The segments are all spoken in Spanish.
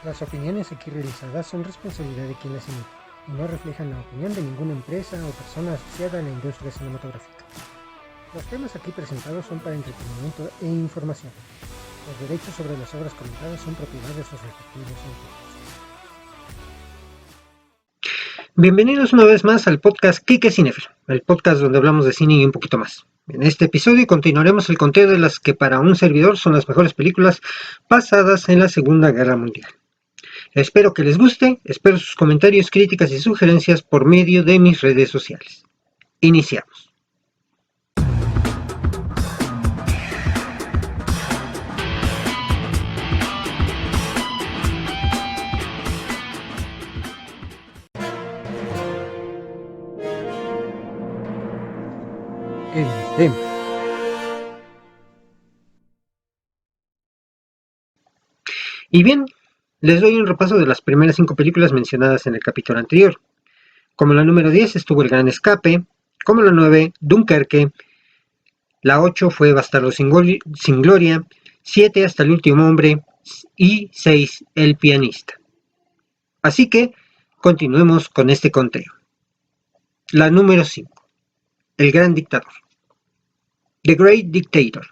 Las opiniones aquí realizadas son responsabilidad de quien las emite y no reflejan la opinión de ninguna empresa o persona asociada a la industria cinematográfica. Los temas aquí presentados son para entretenimiento e información. Los derechos sobre las obras comentadas son propiedad de sus respectivos autores. Bienvenidos una vez más al podcast Kike Cinefil, el podcast donde hablamos de cine y un poquito más. En este episodio continuaremos el conteo de las que para un servidor son las mejores películas basadas en la Segunda Guerra Mundial. Espero que les guste, espero sus comentarios, críticas y sugerencias por medio de mis redes sociales. Iniciamos. Y bien, les doy un repaso de las primeras 5 películas mencionadas en el capítulo anterior. Como la número 10 estuvo El Gran Escape, como la 9, Dunkerque, la 8 fue Bastardos sin Gloria, 7 Hasta el Último Hombre y 6 El Pianista. Así que continuemos con este conteo. La número 5, El Gran Dictador. The Great Dictator.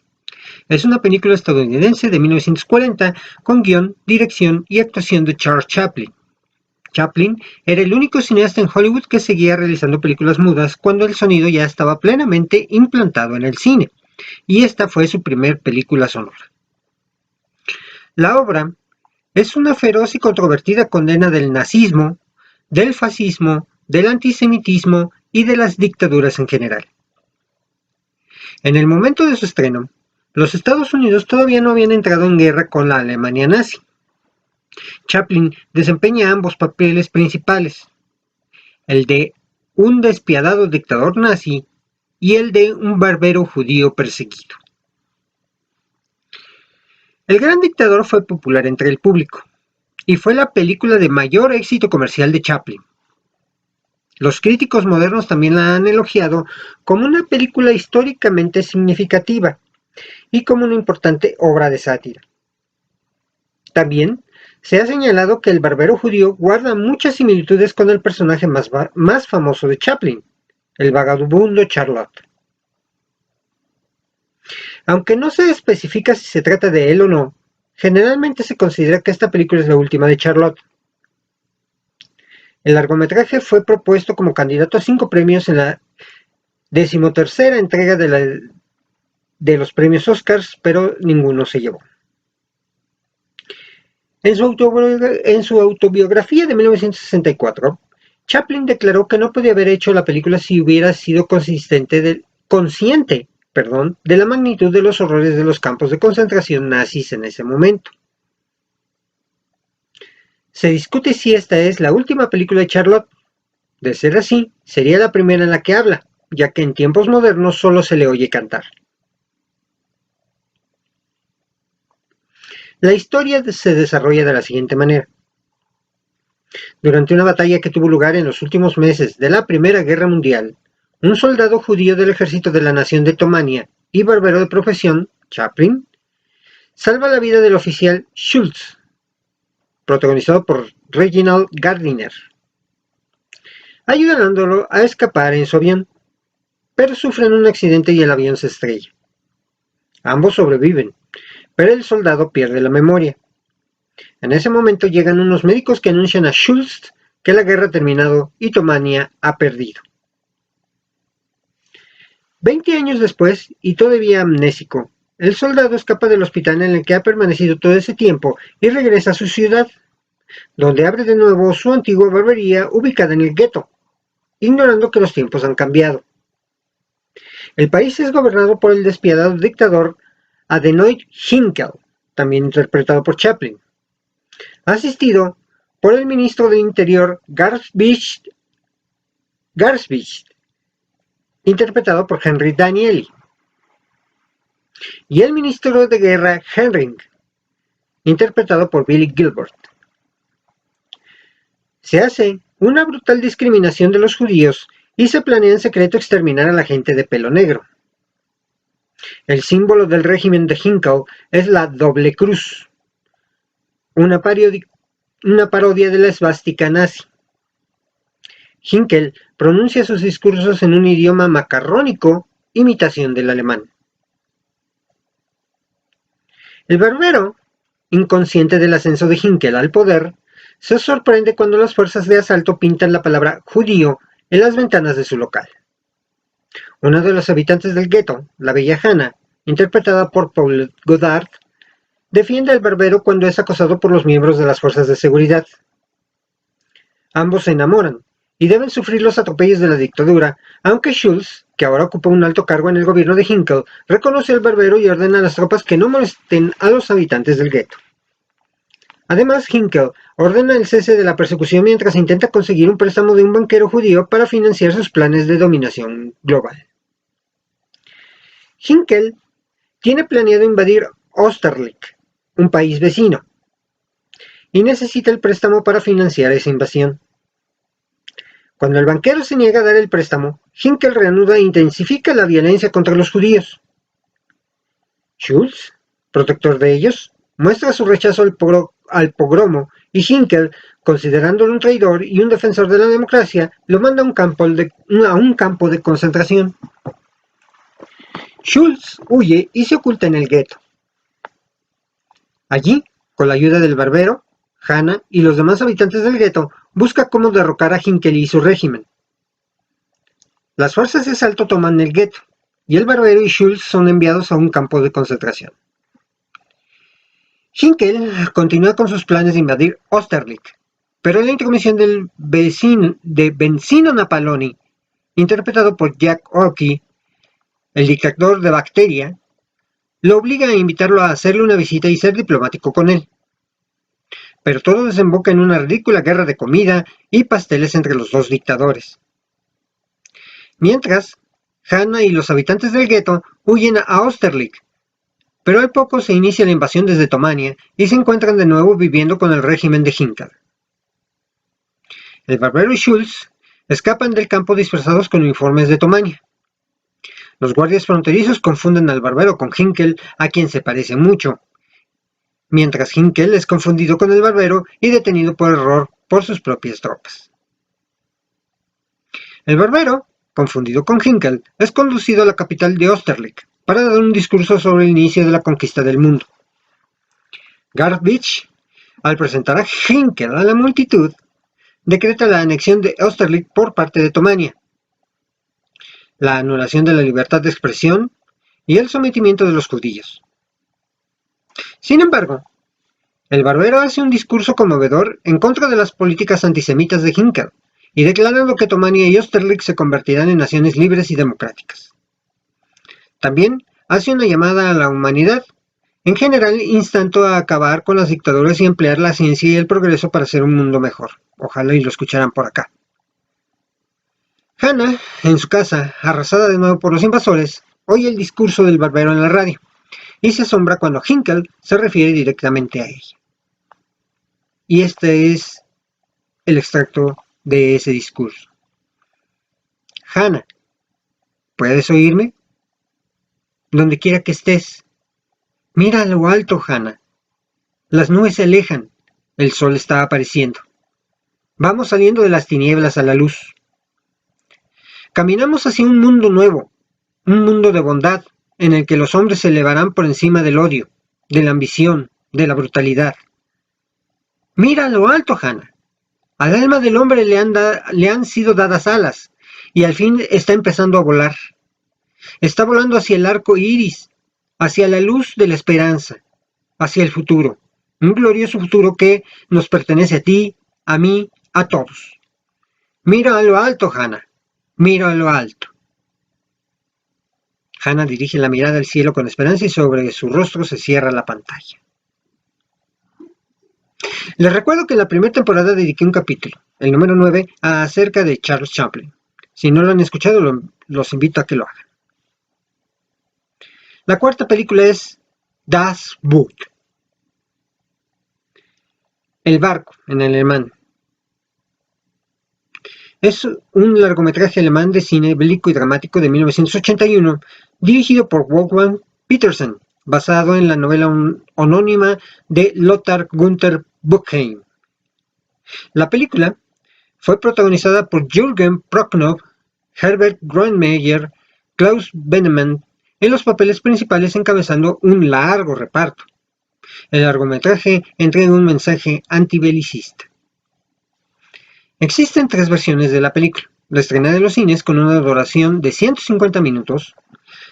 Es una película estadounidense de 1940 con guión, dirección y actuación de Charles Chaplin. Chaplin era el único cineasta en Hollywood que seguía realizando películas mudas cuando el sonido ya estaba plenamente implantado en el cine, y esta fue su primer película sonora. La obra es una feroz y controvertida condena del nazismo, del fascismo, del antisemitismo y de las dictaduras en general. En el momento de su estreno, los Estados Unidos todavía no habían entrado en guerra con la Alemania nazi. Chaplin desempeña ambos papeles principales, el de un despiadado dictador nazi y el de un barbero judío perseguido. El Gran Dictador fue popular entre el público y fue la película de mayor éxito comercial de Chaplin. Los críticos modernos también la han elogiado como una película históricamente significativa y como una importante obra de sátira. También se ha señalado que el barbero judío guarda muchas similitudes con el personaje más famoso de Chaplin, el vagabundo Charlotte. Aunque no se especifica si se trata de él o no, generalmente se considera que esta película es la última de Charlotte. El largometraje fue propuesto como candidato a 5 premios en la 13ª entrega de los premios Oscars, pero ninguno se llevó. En su autobiografía de 1964, Chaplin declaró que no podía haber hecho la película si hubiera sido consciente de la magnitud de los horrores de los campos de concentración nazis en ese momento. Se discute si esta es la última película de Charlotte. De ser así, sería la primera en la que habla, ya que en tiempos modernos solo se le oye cantar. La historia se desarrolla de la siguiente manera. Durante una batalla que tuvo lugar en los últimos meses de la Primera Guerra Mundial, un soldado judío del ejército de la nación de Tomania y barbero de profesión, Chaplin, salva la vida del oficial Schultz, protagonizado por Reginald Gardiner, ayudándolo a escapar en su avión, pero sufren un accidente y el avión se estrella. Ambos sobreviven, pero el soldado pierde la memoria. En ese momento llegan unos médicos que anuncian a Schultz que la guerra ha terminado y Tomania ha perdido. 20 años después, y todavía amnésico, el soldado escapa del hospital en el que ha permanecido todo ese tiempo y regresa a su ciudad, donde abre de nuevo su antigua barbería ubicada en el gueto, ignorando que los tiempos han cambiado. El país es gobernado por el despiadado dictador Adenoid Hynkel, también interpretado por Chaplin, asistido por el ministro del Interior Garsbych, interpretado por Henry Danieli, y el ministro de Guerra Henring, interpretado por Billy Gilbert. Se hace una brutal discriminación de los judíos y se planea en secreto exterminar a la gente de pelo negro. El símbolo del régimen de Hynkel es la doble cruz, una una parodia de la esvástica nazi. Hinkel pronuncia sus discursos en un idioma macarrónico, imitación del alemán. El barbero, inconsciente del ascenso de Hinkel al poder, se sorprende cuando las fuerzas de asalto pintan la palabra judío en las ventanas de su local. Uno de los habitantes del gueto, la bella Hannah, interpretada por Paul Goddard, defiende al barbero cuando es acosado por los miembros de las fuerzas de seguridad. Ambos se enamoran y deben sufrir los atropellos de la dictadura, aunque Schultz, que ahora ocupa un alto cargo en el gobierno de Hinkel, reconoce al barbero y ordena a las tropas que no molesten a los habitantes del gueto. Además, Hinkel ordena el cese de la persecución mientras intenta conseguir un préstamo de un banquero judío para financiar sus planes de dominación global. Hinkel tiene planeado invadir Österreich, un país vecino, y necesita el préstamo para financiar esa invasión. Cuando el banquero se niega a dar el préstamo, Hinkel reanuda e intensifica la violencia contra los judíos. Schultz, protector de ellos, muestra su rechazo al pogromo y Hinkel, considerándolo un traidor y un defensor de la democracia, lo manda a un campo de concentración. Schultz huye y se oculta en el gueto. Allí, con la ayuda del barbero, Hannah y los demás habitantes del gueto, busca cómo derrocar a Hinkel y su régimen. Las fuerzas de asalto toman el gueto, y el barbero y Schultz son enviados a un campo de concentración. Hinkel continúa con sus planes de invadir Österreich, pero la intromisión de Benzino Napaloni, interpretado por Jack Oakie, el dictador de Bacteria, lo obliga a invitarlo a hacerle una visita y ser diplomático con él. Pero todo desemboca en una ridícula guerra de comida y pasteles entre los dos dictadores. Mientras, Hannah y los habitantes del gueto huyen a Österreich, pero al poco se inicia la invasión desde Tomania y se encuentran de nuevo viviendo con el régimen de Hinkel. El barbero y Schultz escapan del campo disfrazados con uniformes de Tomania. Los guardias fronterizos confunden al barbero con Hinkel, a quien se parece mucho, mientras Hinkel es confundido con el barbero y detenido por error por sus propias tropas. El barbero, confundido con Hinkel, es conducido a la capital de Österreich para dar un discurso sobre el inicio de la conquista del mundo. Garbage, al presentar a Hinkel a la multitud, decreta la anexión de Österreich por parte de Tomania, la anulación de la libertad de expresión y el sometimiento de los judíos. Sin embargo, el barbero hace un discurso conmovedor en contra de las políticas antisemitas de Hinkel y declarando que Tomania y Österreich se convertirán en naciones libres y democráticas. También hace una llamada a la humanidad, en general instando a acabar con las dictaduras y emplear la ciencia y el progreso para hacer un mundo mejor. Ojalá y lo escucharan por acá. Hannah, en su casa, arrasada de nuevo por los invasores, oye el discurso del barbero en la radio y se asombra cuando Hinkel se refiere directamente a ella. Y este es el extracto de ese discurso. Hannah, ¿puedes oírme? Donde quiera que estés. Mira a lo alto, Hannah. Las nubes se alejan. El sol está apareciendo. Vamos saliendo de las tinieblas a la luz. Caminamos hacia un mundo nuevo, un mundo de bondad, en el que los hombres se elevarán por encima del odio, de la ambición, de la brutalidad. Mira a lo alto, Hannah. Al alma del hombre le han sido dadas alas, y al fin está empezando a volar. Está volando hacia el arco iris, hacia la luz de la esperanza, hacia el futuro, un glorioso futuro que nos pertenece a ti, a mí, a todos. Mira a lo alto, Hannah. Mira a lo alto. Hannah dirige la mirada al cielo con esperanza y sobre su rostro se cierra la pantalla. Les recuerdo que en la primera temporada dediqué un capítulo, el número 9, acerca de Charles Chaplin. Si no lo han escuchado, los invito a que lo hagan. La cuarta película es Das Boot. El barco, en alemán. Es un largometraje alemán de cine bélico y dramático de 1981, dirigido por Wolfgang Petersen, basado en la novela homónima de Lothar Günther Buchheim, La película fue protagonizada por Jürgen Prochnow, Herbert Grönemeyer, Klaus Bennemann en los papeles principales encabezando un largo reparto. El largometraje entrega un mensaje antibelicista. Existen 3 versiones de la película. La estrenada en los cines con una duración de 150 minutos,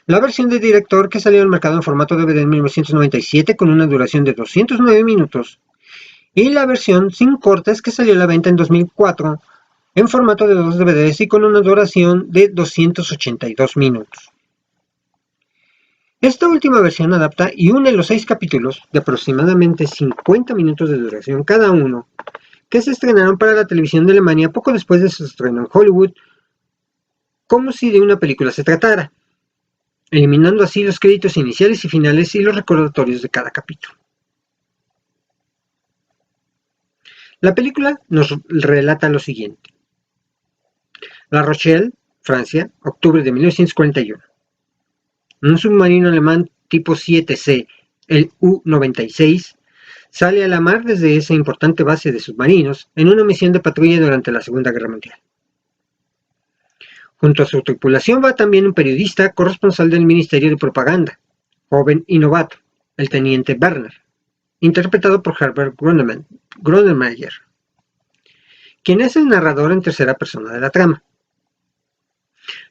la versión de director que salió al mercado en formato DVD en 1997 con una duración de 209 minutos, y la versión sin cortes que salió a la venta en 2004 en formato de 2 DVDs y con una duración de 282 minutos. Esta última versión adapta y une los 6 capítulos, de aproximadamente 50 minutos de duración cada uno, que se estrenaron para la televisión de Alemania poco después de su estreno en Hollywood, como si de una película se tratara, eliminando así los créditos iniciales y finales y los recordatorios de cada capítulo. La película nos relata lo siguiente. La Rochelle, Francia, octubre de 1941. Un submarino alemán tipo 7C, el U-96, sale a la mar desde esa importante base de submarinos en una misión de patrulla durante la Segunda Guerra Mundial. Junto a su tripulación va también un periodista corresponsal del Ministerio de Propaganda, joven y novato, el teniente Werner, interpretado por Herbert Grönemeyer, quien es el narrador en tercera persona de la trama.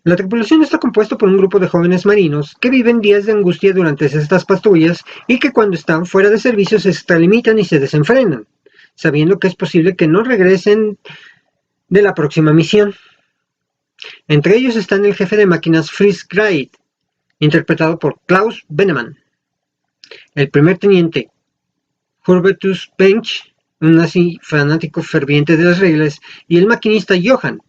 La tripulación está compuesta por un grupo de jóvenes marinos que viven días de angustia durante estas patrullas y que cuando están fuera de servicio se extralimitan y se desenfrenan, sabiendo que es posible que no regresen de la próxima misión. Entre ellos están el jefe de máquinas Fritz Greit, interpretado por Klaus Bennemann, el primer teniente Hubertus Bench, un nazi fanático ferviente de las reglas, y el maquinista Johann,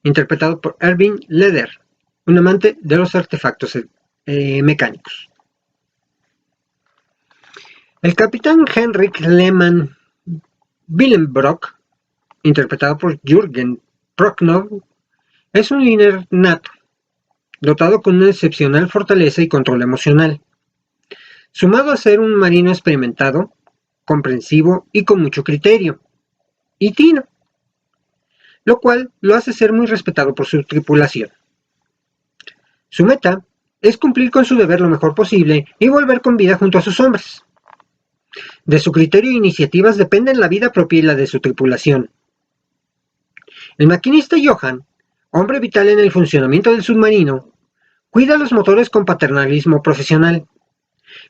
interpretado por Erwin Leder, un amante de los artefactos mecánicos. El capitán Heinrich Lehmann Willenbrock, interpretado por Jürgen Prochnow, es un líder nato, dotado con una excepcional fortaleza y control emocional, sumado a ser un marino experimentado, comprensivo y con mucho criterio, y tino, lo cual lo hace ser muy respetado por su tripulación. Su meta es cumplir con su deber lo mejor posible y volver con vida junto a sus hombres. De su criterio e iniciativas dependen la vida propia y la de su tripulación. El maquinista Johann, hombre vital en el funcionamiento del submarino, cuida los motores con paternalismo profesional,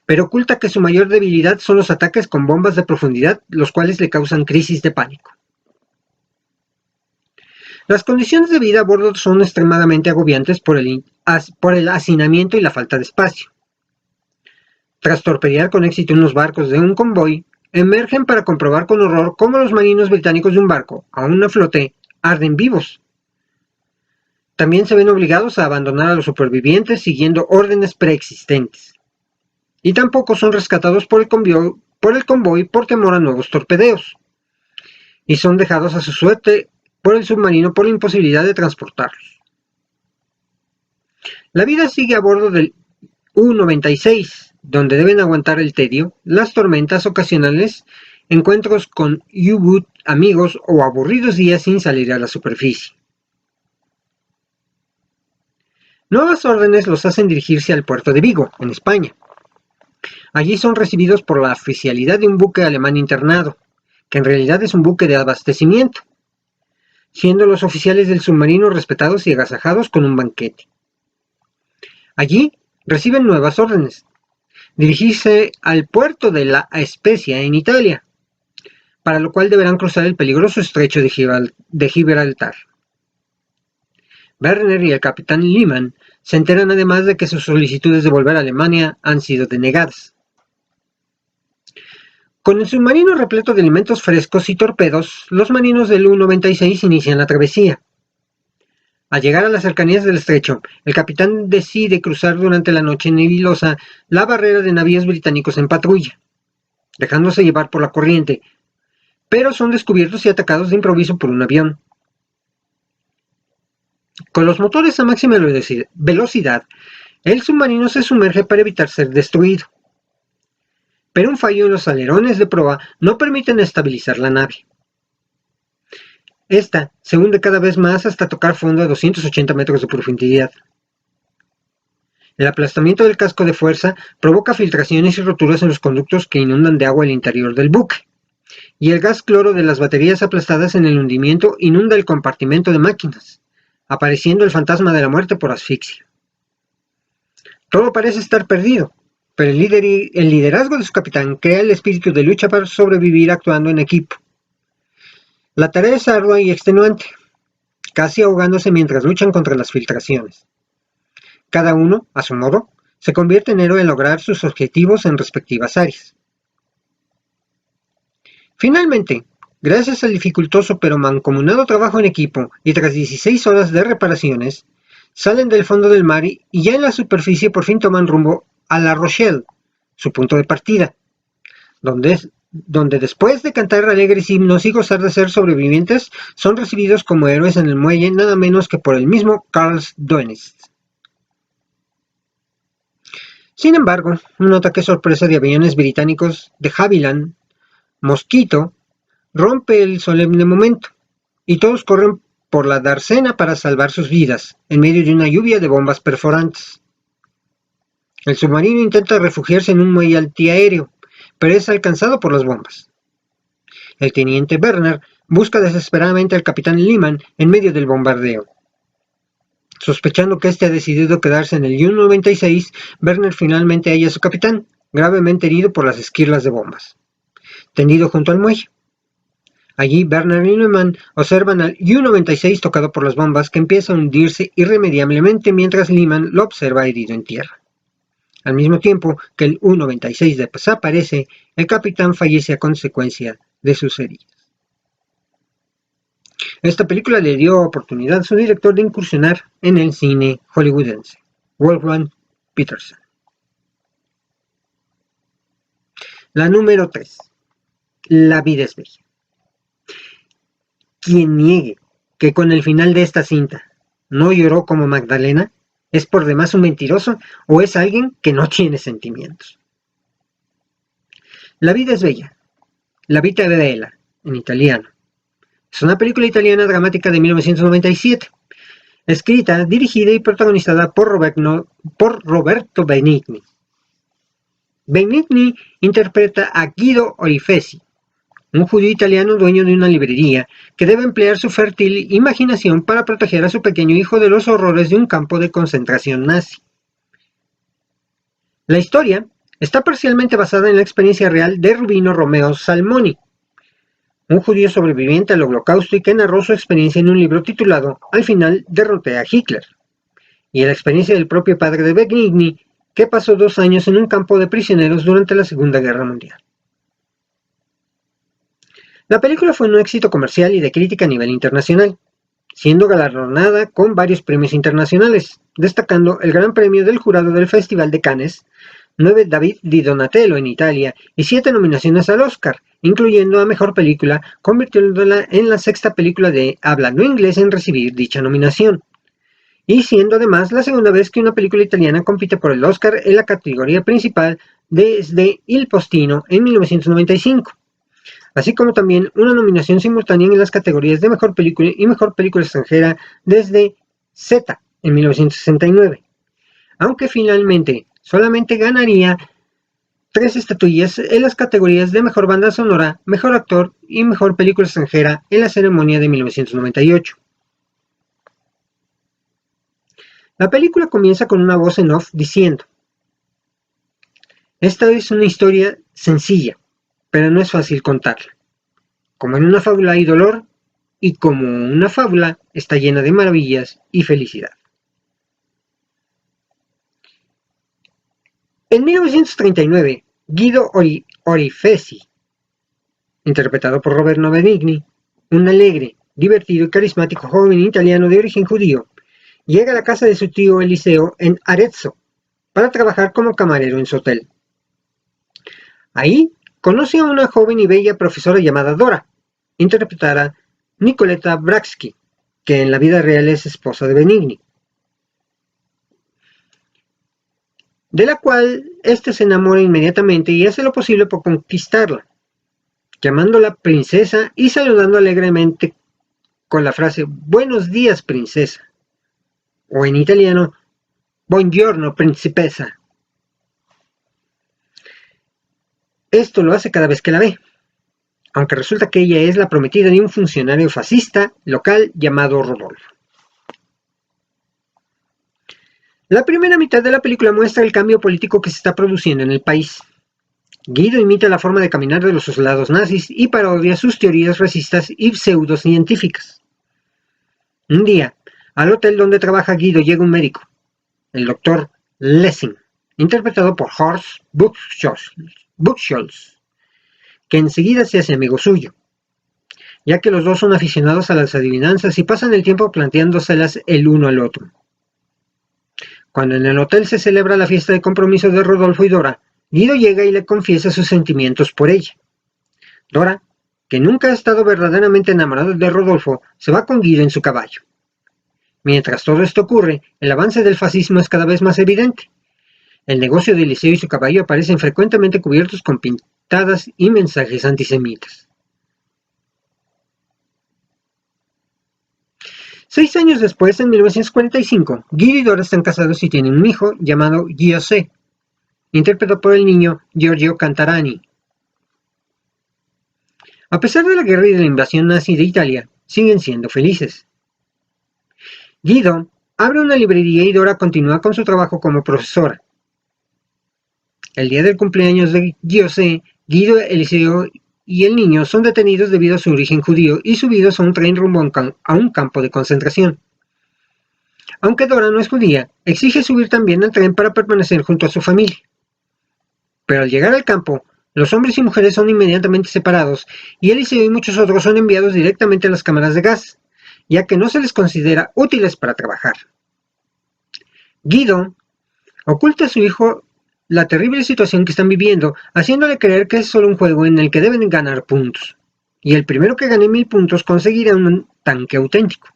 pero oculta que su mayor debilidad son los ataques con bombas de profundidad, los cuales le causan crisis de pánico. Las condiciones de vida a bordo son extremadamente agobiantes por el hacinamiento y la falta de espacio. Tras torpedear con éxito unos barcos de un convoy, emergen para comprobar con horror cómo los marinos británicos de un barco, aún a flote, arden vivos. También se ven obligados a abandonar a los supervivientes siguiendo órdenes preexistentes. Y tampoco son rescatados por el convoy por temor a nuevos torpedeos. Y son dejados a su suerte por el submarino por la imposibilidad de transportarlos. La vida sigue a bordo del U-96, donde deben aguantar el tedio, las tormentas ocasionales, encuentros con U-Boot amigos o aburridos días sin salir a la superficie. Nuevas órdenes los hacen dirigirse al puerto de Vigo, en España. Allí son recibidos por la oficialidad de un buque alemán internado, que en realidad es un buque de abastecimiento, siendo los oficiales del submarino respetados y agasajados con un banquete. Allí reciben nuevas órdenes, dirigirse al puerto de La Spezia en Italia, para lo cual deberán cruzar el peligroso estrecho de Gibraltar. Werner y el capitán Lehmann se enteran además de que sus solicitudes de volver a Alemania han sido denegadas. Con el submarino repleto de alimentos frescos y torpedos, los marinos del U-96 inician la travesía. Al llegar a las cercanías del estrecho, el capitán decide cruzar durante la noche nebulosa la barrera de navíos británicos en patrulla, dejándose llevar por la corriente, pero son descubiertos y atacados de improviso por un avión. Con los motores a máxima velocidad, el submarino se sumerge para evitar ser destruido. Pero un fallo en los alerones de proa no permiten estabilizar la nave. Esta se hunde cada vez más hasta tocar fondo a 280 metros de profundidad. El aplastamiento del casco de fuerza provoca filtraciones y roturas en los conductos que inundan de agua el interior del buque, y el gas cloro de las baterías aplastadas en el hundimiento inunda el compartimento de máquinas, apareciendo el fantasma de la muerte por asfixia. Todo parece estar perdido, pero el liderazgo de su capitán crea el espíritu de lucha para sobrevivir actuando en equipo. La tarea es ardua y extenuante, casi ahogándose mientras luchan contra las filtraciones. Cada uno, a su modo, se convierte en héroe en lograr sus objetivos en respectivas áreas. Finalmente, gracias al dificultoso pero mancomunado trabajo en equipo y tras 16 horas de reparaciones, salen del fondo del mar y ya en la superficie por fin toman rumbo a La Rochelle, su punto de partida, donde después de cantar alegres himnos y gozar de ser sobrevivientes, son recibidos como héroes en el muelle nada menos que por el mismo Carl Dönitz. Sin embargo, un ataque sorpresa de aviones británicos de Havilland, Mosquito, rompe el solemne momento, y todos corren por la dársena para salvar sus vidas, en medio de una lluvia de bombas perforantes. El submarino intenta refugiarse en un muelle antiaéreo, pero es alcanzado por las bombas. El teniente Werner busca desesperadamente al capitán Lehman en medio del bombardeo. Sospechando que éste ha decidido quedarse en el U-96, Werner finalmente halla a su capitán, gravemente herido por las esquirlas de bombas, tendido junto al muelle. Allí Werner y Lehman observan al U-96 tocado por las bombas que empieza a hundirse irremediablemente mientras Lehman lo observa herido en tierra. Al mismo tiempo que el U-96 desaparece, el capitán fallece a consecuencia de sus heridas. Esta película le dio oportunidad a su director de incursionar en el cine hollywoodense, Wolfgang Petersen. La número 3. La vida es bella. Quien niegue que con el final de esta cinta no lloró como Magdalena, es por demás un mentiroso o es alguien que no tiene sentimientos. La vida es bella. La vita è bella, en italiano. Es una película italiana dramática de 1997, escrita, dirigida y protagonizada por Roberto Benigni. Benigni interpreta a Guido Orifesi, un judío italiano dueño de una librería que debe emplear su fértil imaginación para proteger a su pequeño hijo de los horrores de un campo de concentración nazi. La historia está parcialmente basada en la experiencia real de Rubino Romeo Salmoni, un judío sobreviviente al Holocausto y que narró su experiencia en un libro titulado Al final derroté a Hitler, y en la experiencia del propio padre de Benigni, que pasó 2 años en un campo de prisioneros durante la Segunda Guerra Mundial. La película fue un éxito comercial y de crítica a nivel internacional, siendo galardonada con varios premios internacionales, destacando el Gran Premio del Jurado del Festival de Cannes, 9 David di Donatello en Italia y 7 nominaciones al Oscar, incluyendo a Mejor Película, convirtiéndola en la 6ª película de habla no inglesa en recibir dicha nominación, y siendo además la segunda vez que una película italiana compite por el Oscar en la categoría principal desde Il Postino en 1995. Así como también una nominación simultánea en las categorías de Mejor Película y Mejor Película Extranjera desde Z en 1969, aunque finalmente solamente ganaría 3 estatuillas en las categorías de Mejor Banda Sonora, Mejor Actor y Mejor Película Extranjera en la ceremonia de 1998. La película comienza con una voz en off diciendo: esta es una historia sencilla, pero no es fácil contarla. Como en una fábula hay dolor, y como una fábula está llena de maravillas y felicidad. En 1939, Guido Orifesi, interpretado por Roberto Benigni, un alegre, divertido y carismático joven italiano de origen judío, llega a la casa de su tío Eliseo en Arezzo para trabajar como camarero en su hotel. Ahí conoce a una joven y bella profesora llamada Dora, interpretada Nicoletta Braxky, que en la vida real es esposa de Benigni, de la cual éste se enamora inmediatamente y hace lo posible por conquistarla, llamándola princesa y saludando alegremente con la frase "Buenos días, princesa", o en italiano "Buongiorno, principessa". Esto lo hace cada vez que la ve, aunque resulta que ella es la prometida de un funcionario fascista local llamado Rodolfo. La primera mitad de la película muestra el cambio político que se está produciendo en el país. Guido imita la forma de caminar de los soldados nazis y parodia sus teorías racistas y pseudocientíficas. Un día, al hotel donde trabaja Guido llega un médico, el doctor Lessing, interpretado por Horst Buchholz, que enseguida se hace amigo suyo, ya que los dos son aficionados a las adivinanzas y pasan el tiempo planteándoselas el uno al otro. Cuando en el hotel se celebra la fiesta de compromiso de Rodolfo y Dora, Guido llega y le confiesa sus sentimientos por ella. Dora, que nunca ha estado verdaderamente enamorada de Rodolfo, se va con Guido en su caballo. Mientras todo esto ocurre, el avance del fascismo es cada vez más evidente. El negocio de Eliseo y su caballo aparecen frecuentemente cubiertos con pintadas y mensajes antisemitas. 6 años después, en 1945, Guido y Dora están casados y tienen un hijo llamado Giuseppe, interpretado por el niño Giorgio Cantarani. A pesar de la guerra y de la invasión nazi de Italia, siguen siendo felices. Guido abre una librería y Dora continúa con su trabajo como profesora. El día del cumpleaños de Giuseppe, Guido, Eliseo y el niño son detenidos debido a su origen judío y subidos a un tren rumbo a un campo de concentración. Aunque Dora no es judía, exige subir también al tren para permanecer junto a su familia. Pero al llegar al campo, los hombres y mujeres son inmediatamente separados y Eliseo y muchos otros son enviados directamente a las cámaras de gas, ya que no se les considera útiles para trabajar. Guido oculta a su hijo la terrible situación que están viviendo, haciéndole creer que es solo un juego en el que deben ganar puntos, y el primero que gane 1000 puntos conseguirá un tanque auténtico.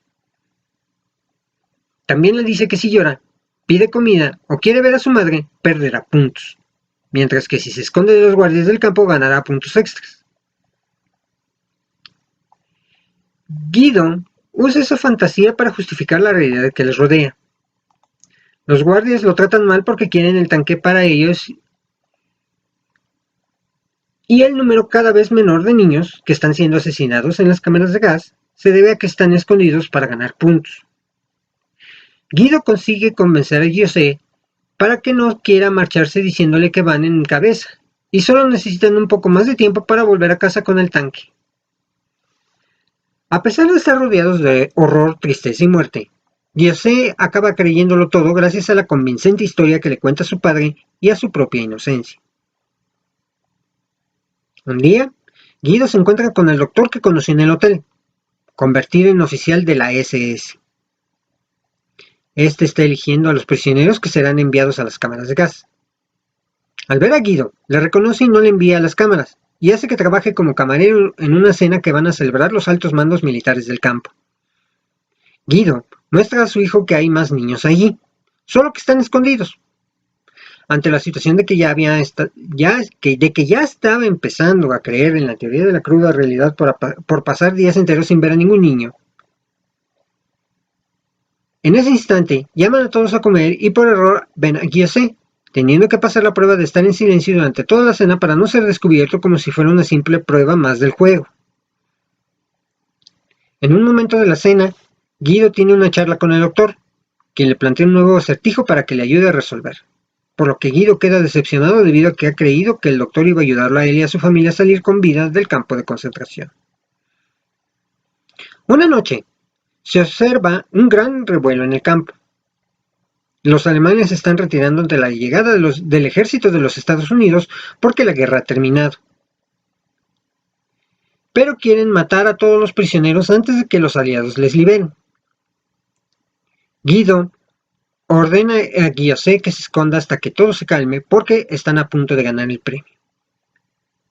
También le dice que si llora, pide comida o quiere ver a su madre, perderá puntos, mientras que si se esconde de los guardias del campo ganará puntos extras. Guido usa esa fantasía para justificar la realidad que les rodea. Los guardias lo tratan mal porque quieren el tanque para ellos y el número cada vez menor de niños que están siendo asesinados en las cámaras de gas se debe a que están escondidos para ganar puntos. Guido consigue convencer a Giuseppe para que no quiera marcharse diciéndole que van en cabeza y solo necesitan un poco más de tiempo para volver a casa con el tanque. A pesar de estar rodeados de horror, tristeza y muerte, Giuseppe acaba creyéndolo todo gracias a la convincente historia que le cuenta a su padre y a su propia inocencia. Un día, Guido se encuentra con el doctor que conoció en el hotel, convertido en oficial de la SS. Este está eligiendo a los prisioneros que serán enviados a las cámaras de gas. Al ver a Guido, le reconoce y no le envía a las cámaras, y hace que trabaje como camarero en una cena que van a celebrar los altos mandos militares del campo. Guido muestra a su hijo que hay más niños allí, solo que están escondidos. Ante la situación de que ya estaba empezando a creer en la teoría de la cruda realidad por pasar días enteros sin ver a ningún niño, en ese instante llaman a todos a comer y por error ven a Giuseppe, teniendo que pasar la prueba de estar en silencio durante toda la cena para no ser descubierto como si fuera una simple prueba más del juego. En un momento de la cena, Guido tiene una charla con el doctor, quien le plantea un nuevo acertijo para que le ayude a resolver, por lo que Guido queda decepcionado debido a que ha creído que el doctor iba a ayudarlo a él y a su familia a salir con vida del campo de concentración. Una noche, se observa un gran revuelo en el campo. Los alemanes se están retirando ante la llegada del ejército de los Estados Unidos porque la guerra ha terminado. Pero quieren matar a todos los prisioneros antes de que los aliados les liberen. Guido ordena a Giuseppe que se esconda hasta que todo se calme porque están a punto de ganar el premio.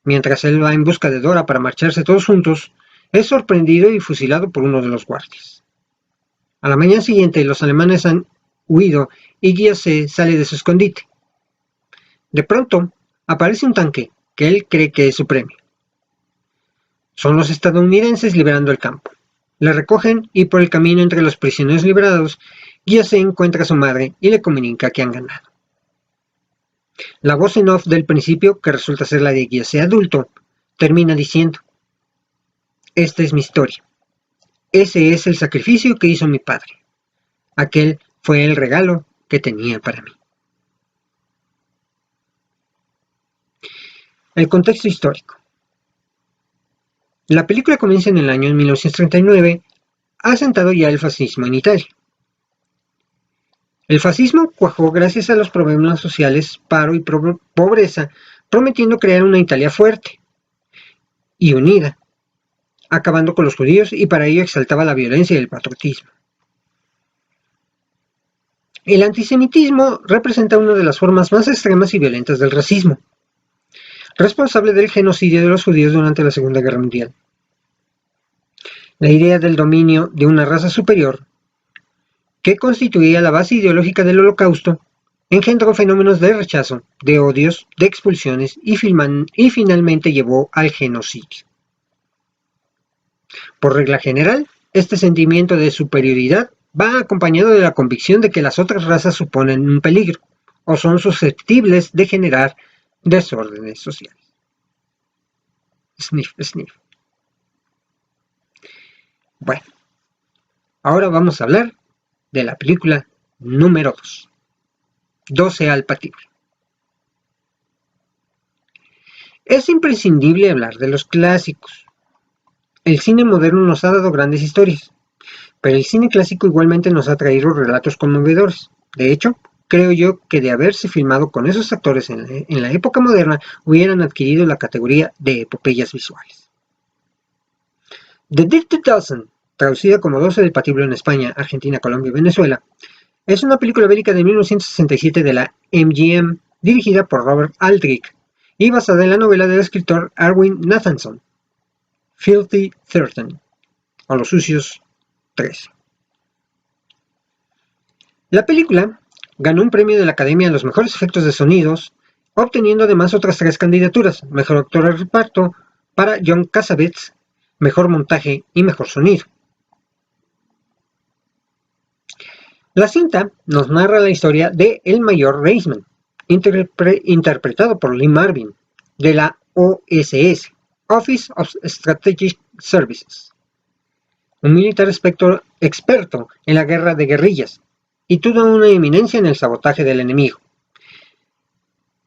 Mientras él va en busca de Dora para marcharse todos juntos, es sorprendido y fusilado por uno de los guardias. A la mañana siguiente, los alemanes han huido y Giuseppe sale de su escondite. De pronto, aparece un tanque que él cree que es su premio. Son los estadounidenses liberando el campo. Le recogen y por el camino entre los prisioneros liberados, Gyose encuentra a su madre y le comunica que han ganado. La voz en off del principio, que resulta ser la de Gyose adulto, termina diciendo: esta es mi historia. Ese es el sacrificio que hizo mi padre. Aquel fue el regalo que tenía para mí. El contexto histórico. La película comienza en el año 1939, asentado ya el fascismo en Italia. El fascismo cuajó gracias a los problemas sociales, paro y pobreza, prometiendo crear una Italia fuerte y unida, acabando con los judíos, y para ello exaltaba la violencia y el patriotismo. El antisemitismo representa una de las formas más extremas y violentas del racismo, responsable del genocidio de los judíos durante la Segunda Guerra Mundial. La idea del dominio de una raza superior, que constituía la base ideológica del Holocausto, engendró fenómenos de rechazo, de odios, de expulsiones y finalmente llevó al genocidio. Por regla general, este sentimiento de superioridad va acompañado de la convicción de que las otras razas suponen un peligro o son susceptibles de generar desórdenes sociales. Sniff, sniff. Bueno, ahora vamos a hablar de la película número 2, 12 al patíbulo. Es imprescindible hablar de los clásicos. El cine moderno nos ha dado grandes historias, pero el cine clásico igualmente nos ha traído relatos conmovedores. De hecho, creo yo que de haberse filmado con esos actores en la época moderna, hubieran adquirido la categoría de epopeyas visuales. The Dirty Dozen, traducida como 12 del patíbulo en España, Argentina, Colombia y Venezuela, es una película bélica de 1967 de la MGM, dirigida por Robert Aldrich y basada en la novela del escritor Erwin Nathanson, Filthy 13, o Los Sucios 13. La película ganó un premio de la Academia a los mejores efectos de sonidos, obteniendo además otras 3 candidaturas: mejor actor de reparto para John Cassavetes, mejor montaje y mejor sonido. La cinta nos narra la historia de el mayor Reisman, interpretado por Lee Marvin, de la OSS, Office of Strategic Services, un militar experto en la guerra de guerrillas y toda una eminencia en el sabotaje del enemigo.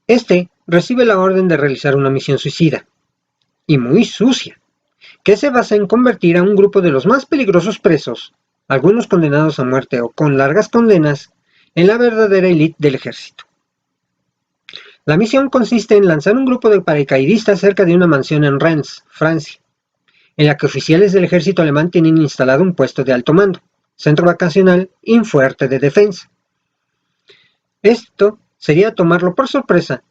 Este recibe la orden de realizar una misión suicida, y muy sucia, que se basa en convertir a un grupo de los más peligrosos presos, algunos condenados a muerte o con largas condenas, en la verdadera élite del ejército. La misión consiste en lanzar un grupo de paracaidistas cerca de una mansión en Rennes, Francia, en la que oficiales del ejército alemán tienen instalado un puesto de alto mando, centro vacacional y un fuerte de defensa. Esto sería tomarlo por sorpresa,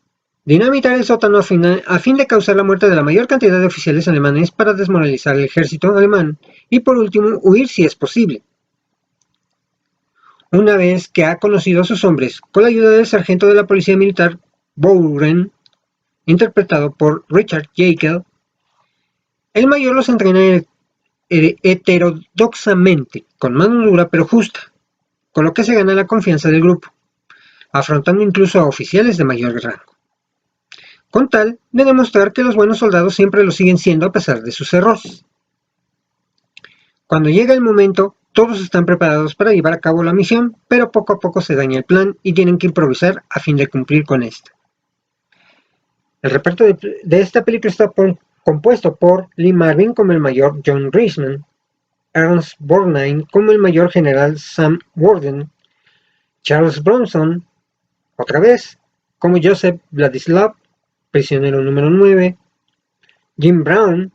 dinamitar el sótano a fin de causar la muerte de la mayor cantidad de oficiales alemanes para desmoralizar el ejército alemán y por último huir si es posible. Una vez que ha conocido a sus hombres, con la ayuda del sargento de la policía militar Bouren, interpretado por Richard Jekyll, el mayor los entrena heterodoxamente, con mano dura pero justa, con lo que se gana la confianza del grupo, afrontando incluso a oficiales de mayor rango, con tal de demostrar que los buenos soldados siempre lo siguen siendo a pesar de sus errores. Cuando llega el momento, todos están preparados para llevar a cabo la misión, pero poco a poco se daña el plan y tienen que improvisar a fin de cumplir con esta. El reparto de esta película está compuesto por Lee Marvin como el mayor John Reisman, Ernst Borgnine como el mayor general Sam Worden, Charles Bronson, otra vez, como Joseph Vladislav, prisionero número 9, Jim Brown,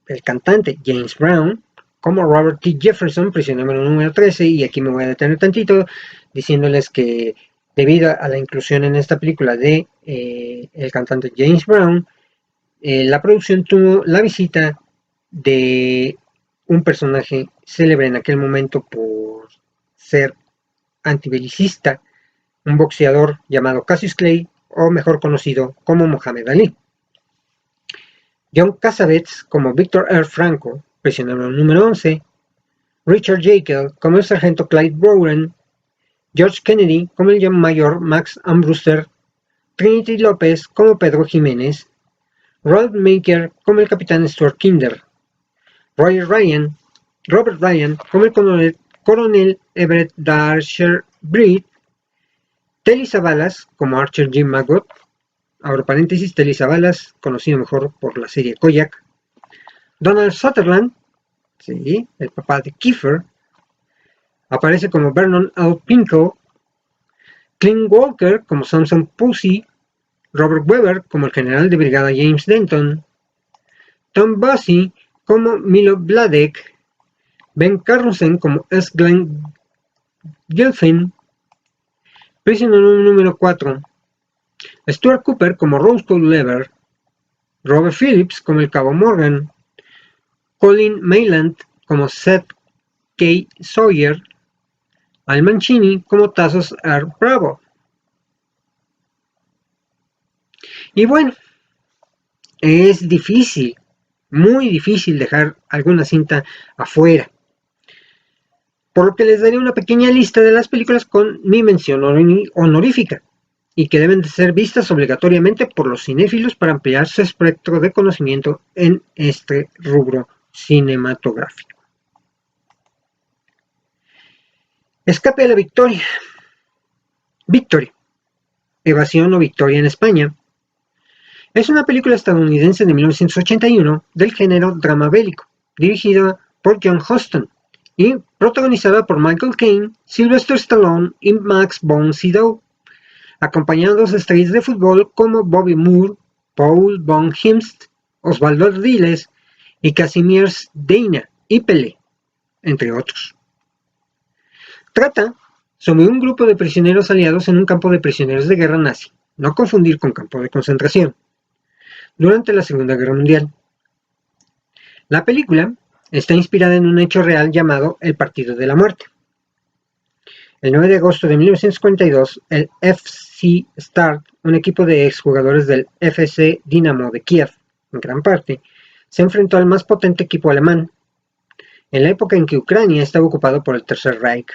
el cantante James Brown, como Robert T. Jefferson, prisionero número 13, y aquí me voy a detener tantito diciéndoles que debido a la inclusión en esta película de el cantante James Brown, la producción tuvo la visita de un personaje célebre en aquel momento por ser antibelicista, un boxeador llamado Cassius Clay, o mejor conocido como Muhammad Ali. John Cassavetes como Victor R. Franco, prisionero número 11, Richard Jekyll como el sargento Clyde Bowden, George Kennedy como el mayor Max Armbruster, Trinity López como Pedro Jiménez, Ralph Maker como el capitán Stuart Kinder, Robert Ryan como el coronel Everett Darcher Breed, Telly Savalas como Archer Jim Maggot, abro paréntesis, Telly Savalas, conocido mejor por la serie Kojak, Donald Sutherland, sí, el papá de Kiefer, aparece como Vernon L. Pinko, Clint Walker como Samson Pussy, Robert Weber como el general de brigada James Denton, Tom Bussey como Milo Vladek, Ben Carlsen como S. Glenn Gelfin, prisionero número 4, Stuart Cooper como Roscoe Lever, Robert Phillips como el cabo Morgan, Colin Mayland como Seth K. Sawyer, Al Mancini como Tassos R. Bravo. Y bueno, es difícil, muy difícil dejar alguna cinta afuera. Por lo que les daré una pequeña lista de las películas con mi mención honorífica y que deben de ser vistas obligatoriamente por los cinéfilos para ampliar su espectro de conocimiento en este rubro cinematográfico. Escape a la Victoria. Victory. Evasión o Victoria en España. Es una película estadounidense de 1981 del género drama bélico, dirigida por John Huston y protagonizada por Michael Caine, Sylvester Stallone y Max von Sydow, acompañados de estrellas de fútbol como Bobby Moore, Paul von Himst, Osvaldo Ardiles y Kazimierz Deina y Pelé, entre otros. Trata sobre un grupo de prisioneros aliados en un campo de prisioneros de guerra nazi, no confundir con campo de concentración, durante la Segunda Guerra Mundial. La película está inspirada en un hecho real llamado el Partido de la Muerte. El 9 de agosto de 1942, el FC Start, un equipo de exjugadores del FC Dinamo de Kiev, en gran parte, se enfrentó al más potente equipo alemán, en la época en que Ucrania estaba ocupado por el Tercer Reich.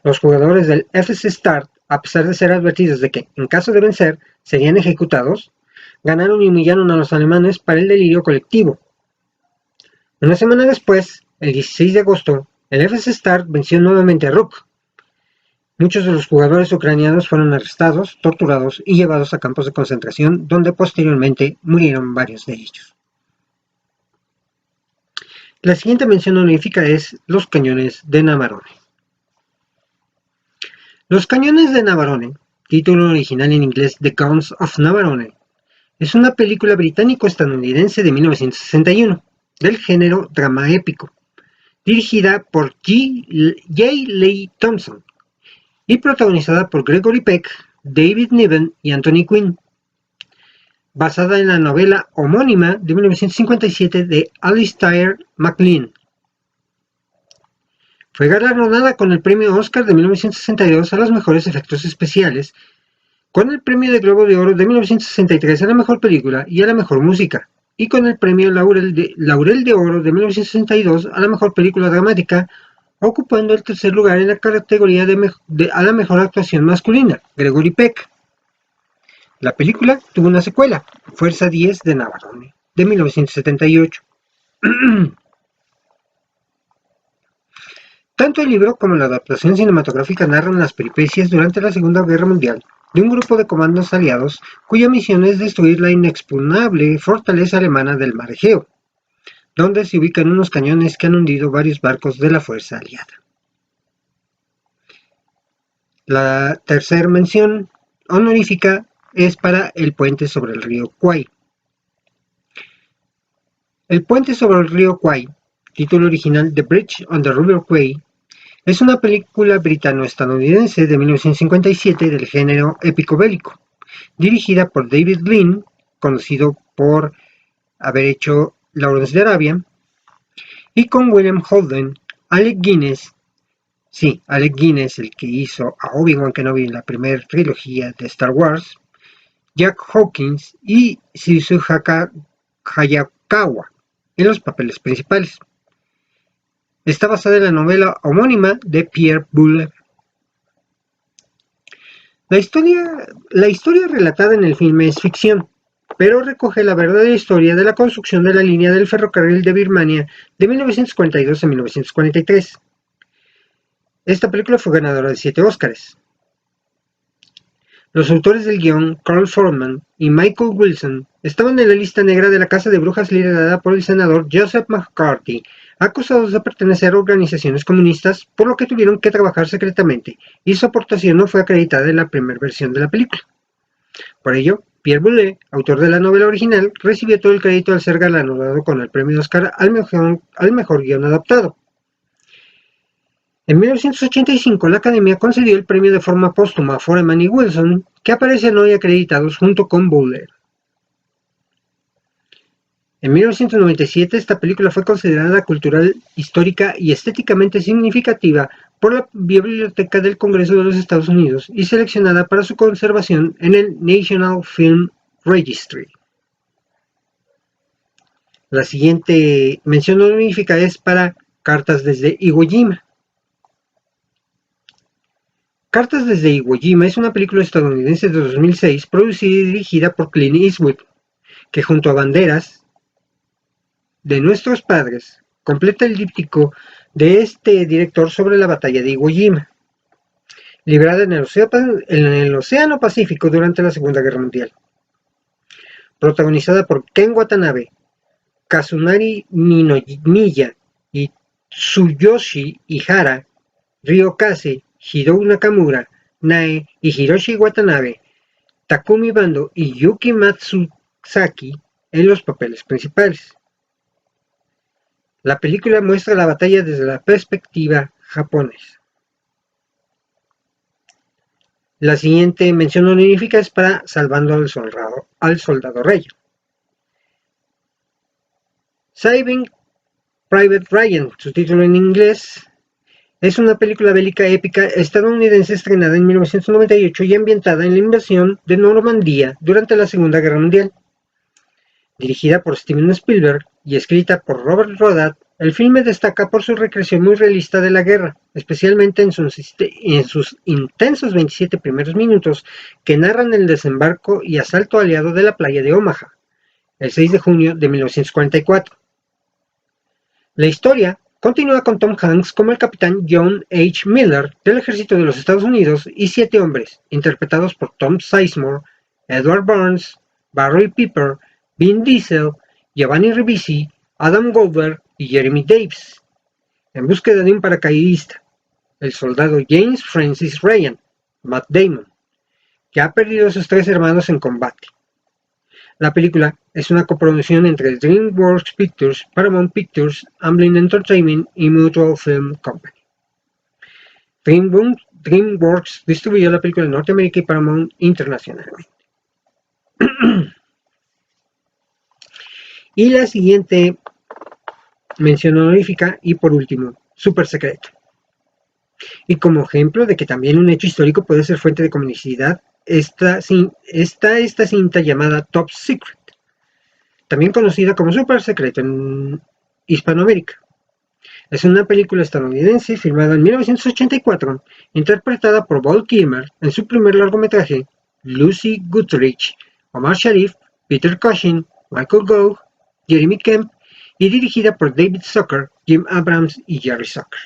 Los jugadores del FC Start, a pesar de ser advertidos de que, en caso de vencer, serían ejecutados, ganaron y humillaron a los alemanes para el delirio colectivo. Una semana después, el 16 de agosto, el FC Start venció nuevamente a Ruck. Muchos de los jugadores ucranianos fueron arrestados, torturados y llevados a campos de concentración, donde posteriormente murieron varios de ellos. La siguiente mención honorífica es Los cañones de Navarone. Los cañones de Navarone, título original en inglés The Guns of Navarone, es una película británico-estadounidense de 1961, del género drama épico, dirigida por J. Leigh Thompson y protagonizada por Gregory Peck, David Niven y Anthony Quinn, basada en la novela homónima de 1957 de Alistair MacLean. Fue galardonada con el premio Oscar de 1962 a los mejores efectos especiales, con el premio de Globo de Oro de 1963 a la mejor película y a la mejor música, y con el premio Laurel de Oro de 1962 a la mejor película dramática, ocupando el tercer lugar en la categoría a la mejor actuación masculina, Gregory Peck. La película tuvo una secuela, Fuerza 10 de Navarone, de 1978. Tanto el libro como la adaptación cinematográfica narran las peripecias durante la Segunda Guerra Mundial de un grupo de comandos aliados cuya misión es destruir la inexpugnable fortaleza alemana del Mar Egeo, donde se ubican unos cañones que han hundido varios barcos de la fuerza aliada. La tercera mención honorífica es para El puente sobre el río Kwai. El puente sobre el río Kwai, título original The Bridge on the River Kwai, es una película britano-estadounidense de 1957 del género épico bélico, dirigida por David Lean, conocido por haber hecho Lawrence de Arabia, y con William Holden, Alec Guinness, el que hizo a Obi-Wan Kenobi en la primera trilogía de Star Wars, Jack Hawkins y Shizuhaka Hayakawa en los papeles principales. Está basada en la novela homónima de Pierre Boulle. La historia relatada en el filme es ficción, pero recoge la verdadera historia de la construcción de la línea del ferrocarril de Birmania de 1942 a 1943. Esta película fue ganadora de 7 Óscares. Los autores del guión, Carl Foreman y Michael Wilson, estaban en la lista negra de la Casa de Brujas liderada por el senador Joseph McCarthy, acusados de pertenecer a organizaciones comunistas, por lo que tuvieron que trabajar secretamente, y su aportación no fue acreditada en la primera versión de la película. Por ello, Pierre Boulle, autor de la novela original, recibió todo el crédito al ser galardonado con el premio Oscar al mejor guión adaptado. En 1985, la Academia concedió el premio de forma póstuma a Foreman y Wilson, que aparecen hoy acreditados junto con Boulle. En 1997, esta película fue considerada cultural, histórica y estéticamente significativa por la Biblioteca del Congreso de los Estados Unidos y seleccionada para su conservación en el National Film Registry. La siguiente mención honorífica es para Cartas desde Iwo Jima. Cartas desde Iwo Jima es una película estadounidense de 2006 producida y dirigida por Clint Eastwood, que junto a Banderas de Nuestros Padres completa el díptico de este director sobre la batalla de Iwo Jima, librada en el Océano Pacífico durante la Segunda Guerra Mundial. Protagonizada por Ken Watanabe, Kazunari Ninomiya y Tsuyoshi Ihara, Ryo Kase, Hidou Nakamura, Nae y Hiroshi Watanabe, Takumi Bando y Yuki Matsuzaki en los papeles principales. La película muestra la batalla desde la perspectiva japonesa. La siguiente mención honorífica es para Salvando al Soldado Ryan. Saving Private Ryan, su título en inglés, es una película bélica épica estadounidense estrenada en 1998 y ambientada en la invasión de Normandía durante la Segunda Guerra Mundial. Dirigida por Steven Spielberg y escrita por Robert Rodat, el filme destaca por su recreación muy realista de la guerra, especialmente en sus intensos 27 primeros minutos que narran el desembarco y asalto aliado de la playa de Omaha, el 6 de junio de 1944. La historia continúa con Tom Hanks como el capitán John H. Miller del ejército de los Estados Unidos y 7 hombres, interpretados por Tom Sizemore, Edward Burns, Barry Pepper, Vin Diesel, Giovanni Ribisi, Adam Goldberg y Jeremy Davis, en búsqueda de un paracaidista, el soldado James Francis Ryan, Matt Damon, que ha perdido a sus 3 hermanos en combate. La película es una coproducción entre DreamWorks Pictures, Paramount Pictures, Amblin Entertainment y Mutual Film Company. DreamWorks distribuyó la película en Norteamérica y Paramount internacionalmente. Y la siguiente mención honorífica y por último, Super Secreto. Y como ejemplo de que también un hecho histórico puede ser fuente de comunicidad, está esta cinta llamada Top Secret, también conocida como Super Secreto en Hispanoamérica. Es una película estadounidense filmada en 1984, interpretada por Val Kilmer en su primer largometraje, Lucy Goodrich, Omar Sharif, Peter Cushing, Michael Gough, Jeremy Kemp y dirigida por David Zucker, Jim Abrams y Jerry Zucker.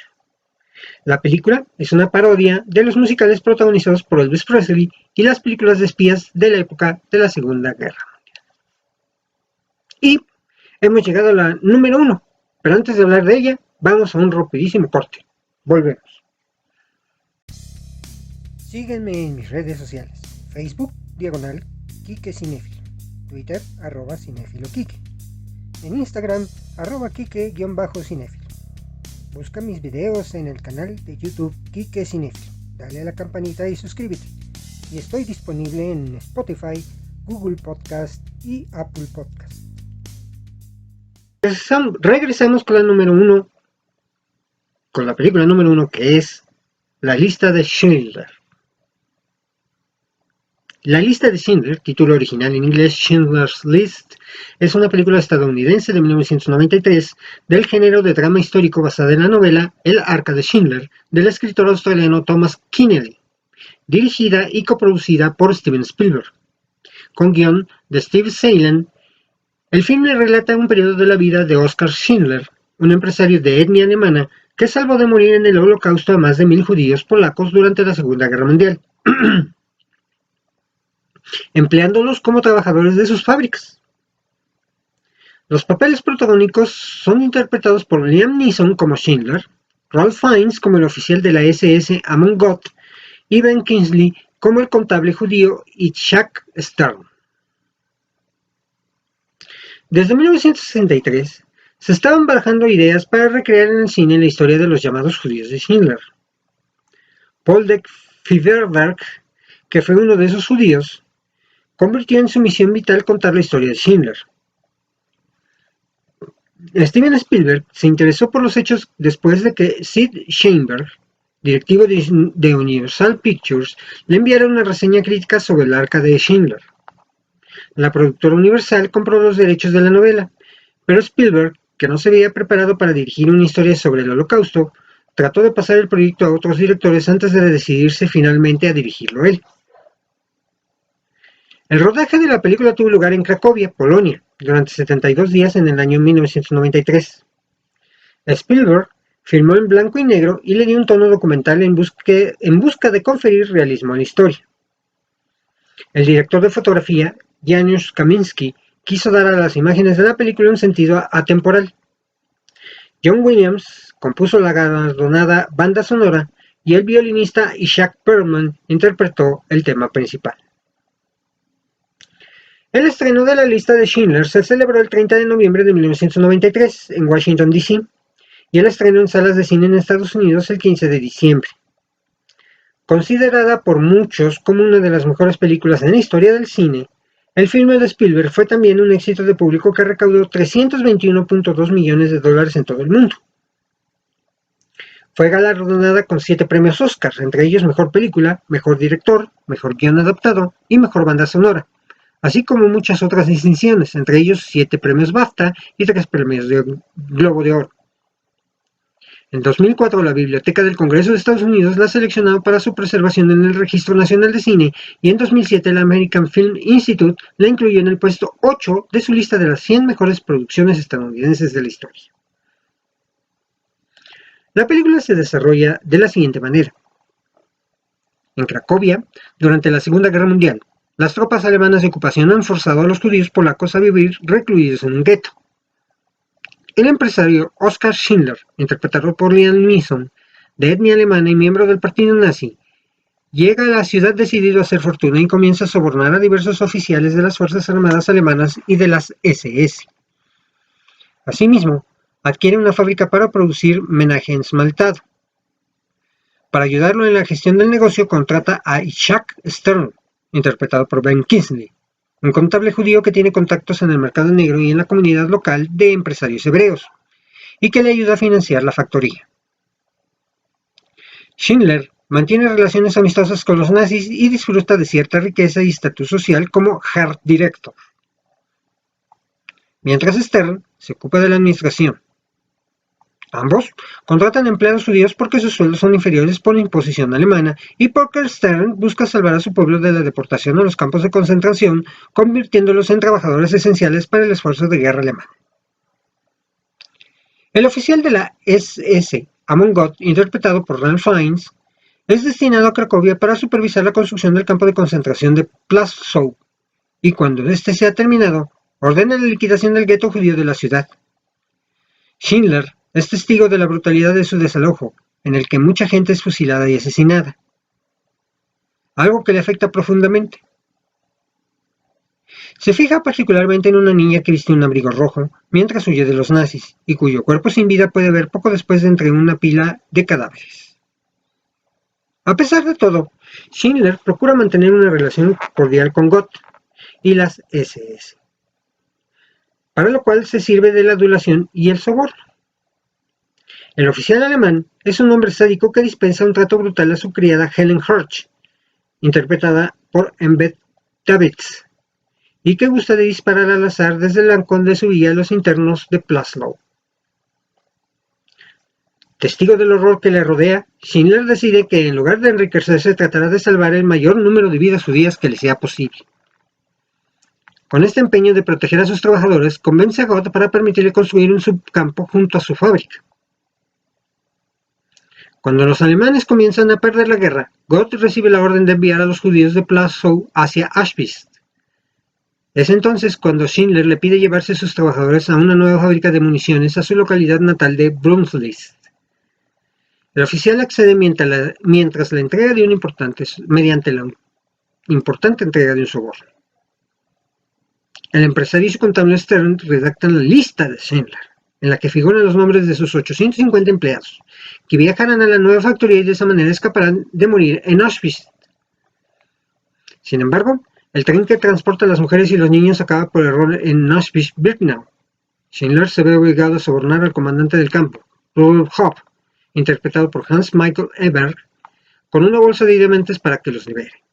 La película es una parodia de los musicales protagonizados por Elvis Presley y las películas de espías de la época de la Segunda Guerra Mundial. Y hemos llegado a la número 1, pero antes de hablar de ella, vamos a un rapidísimo corte. Volvemos. Síguenme en mis redes sociales. Facebook, diagonal, Quique Cinéfilo. Twitter, @cinéfiloquique. En Instagram, @Quique_cinéfilo. Busca mis videos en el canal de YouTube Quique Cinéfilo. Dale a la campanita y suscríbete. Y estoy disponible en Spotify, Google Podcast y Apple Podcast. Regresamos con la número 1, con la película número 1, que es La Lista de Schindler. La lista de Schindler, título original en inglés Schindler's List, es una película estadounidense de 1993 del género de drama histórico basada en la novela El arca de Schindler del escritor australiano Thomas Keneally, dirigida y coproducida por Steven Spielberg, con guión de Steve Sailen. El filme relata un periodo de la vida de Oskar Schindler, un empresario de etnia alemana que salvó de morir en el Holocausto a más de 1000 judíos polacos durante la Segunda Guerra Mundial, empleándolos como trabajadores de sus fábricas. Los papeles protagónicos son interpretados por Liam Neeson como Schindler, Ralph Fiennes como el oficial de la SS Amon Gott y Ben Kingsley como el contable judío Itzhak Stern. Desde 1963 se estaban barajando ideas para recrear en el cine la historia de los llamados judíos de Schindler. Paul de Fiverberg, que fue uno de esos judíos, convirtió en su misión vital contar la historia de Schindler. Steven Spielberg se interesó por los hechos después de que Sid Sheinberg, directivo de Universal Pictures, le enviara una reseña crítica sobre el arca de Schindler. La productora Universal compró los derechos de la novela, pero Spielberg, que no se veía preparado para dirigir una historia sobre el Holocausto, trató de pasar el proyecto a otros directores antes de decidirse finalmente a dirigirlo él. El rodaje de la película tuvo lugar en Cracovia, Polonia, durante 72 días en el año 1993. Spielberg filmó en blanco y negro y le dio un tono documental en busca de conferir realismo a la historia. El director de fotografía, Janusz Kaminski, quiso dar a las imágenes de la película un sentido atemporal. John Williams compuso la galardonada banda sonora y el violinista Isaac Perlman interpretó el tema principal. El estreno de la lista de Schindler se celebró el 30 de noviembre de 1993 en Washington, D.C., y el estreno en salas de cine en Estados Unidos el 15 de diciembre. Considerada por muchos como una de las mejores películas en la historia del cine, el filme de Spielberg fue también un éxito de público que recaudó $321.2 millones en todo el mundo. Fue galardonada con 7 premios Oscar, entre ellos Mejor Película, Mejor Director, Mejor Guión Adaptado y Mejor Banda Sonora, así como muchas otras distinciones, entre ellos 7 premios BAFTA y 3 premios de Globo de Oro. En 2004, la Biblioteca del Congreso de Estados Unidos la seleccionó para su preservación en el Registro Nacional de Cine, y en 2007 el American Film Institute la incluyó en el puesto 8 de su lista de las 100 mejores producciones estadounidenses de la historia. La película se desarrolla de la siguiente manera. En Cracovia, durante la Segunda Guerra Mundial, las tropas alemanas de ocupación han forzado a los judíos polacos a vivir recluidos en un gueto. El empresario Oskar Schindler, interpretado por Liam Neeson, de etnia alemana y miembro del partido nazi, llega a la ciudad decidido a hacer fortuna y comienza a sobornar a diversos oficiales de las Fuerzas Armadas alemanas y de las SS. Asimismo, adquiere una fábrica para producir menaje esmaltado. Para ayudarlo en la gestión del negocio contrata a Itzhak Stern, interpretado por Ben Kingsley, un contable judío que tiene contactos en el mercado negro y en la comunidad local de empresarios hebreos, y que le ayuda a financiar la factoría. Schindler mantiene relaciones amistosas con los nazis y disfruta de cierta riqueza y estatus social como Art Director, mientras Stern se ocupa de la administración. Ambos contratan empleados judíos porque sus sueldos son inferiores por la imposición alemana y porque Stern busca salvar a su pueblo de la deportación a los campos de concentración, convirtiéndolos en trabajadores esenciales para el esfuerzo de guerra alemán. El oficial de la SS, Amon Gott, interpretado por Ralph Fiennes, es destinado a Cracovia para supervisar la construcción del campo de concentración de Plaszow, y cuando este sea terminado, ordena la liquidación del gueto judío de la ciudad. Schindler es testigo de la brutalidad de su desalojo, en el que mucha gente es fusilada y asesinada, algo que le afecta profundamente. Se fija particularmente en una niña que viste un abrigo rojo mientras huye de los nazis, y cuyo cuerpo sin vida puede ver poco después de entre una pila de cadáveres. A pesar de todo, Schindler procura mantener una relación cordial con Gott y las SS, para lo cual se sirve de la adulación y el soborno. El oficial alemán es un hombre sádico que dispensa un trato brutal a su criada Helen Hirsch, interpretada por Embeth Davids, y que gusta de disparar al azar desde el balcón de su villa a los internos de Plaslow. Testigo del horror que le rodea, Schindler decide que en lugar de enriquecerse tratará de salvar el mayor número de vidas judías que le sea posible. Con este empeño de proteger a sus trabajadores, convence a Gott para permitirle construir un subcampo junto a su fábrica. Cuando los alemanes comienzan a perder la guerra, Gott recibe la orden de enviar a los judíos de Plaszow hacia Auschwitz. Es entonces cuando Schindler le pide llevarse a sus trabajadores a una nueva fábrica de municiones a su localidad natal de Brunswick. El oficial accede mientras la entrega de mediante la importante entrega de un soborno. El empresario y su contable Stern redactan la lista de Schindler, en la que figuran los nombres de sus 850 empleados, que viajarán a la nueva factoría y de esa manera escaparán de morir en Auschwitz. Sin embargo, el tren que transporta a las mujeres y los niños acaba por error en Auschwitz-Birkenau. Schindler se ve obligado a sobornar al comandante del campo, Rudolf Hopp, interpretado por Hans Michael Eberg, con una bolsa de diamantes para que los libere.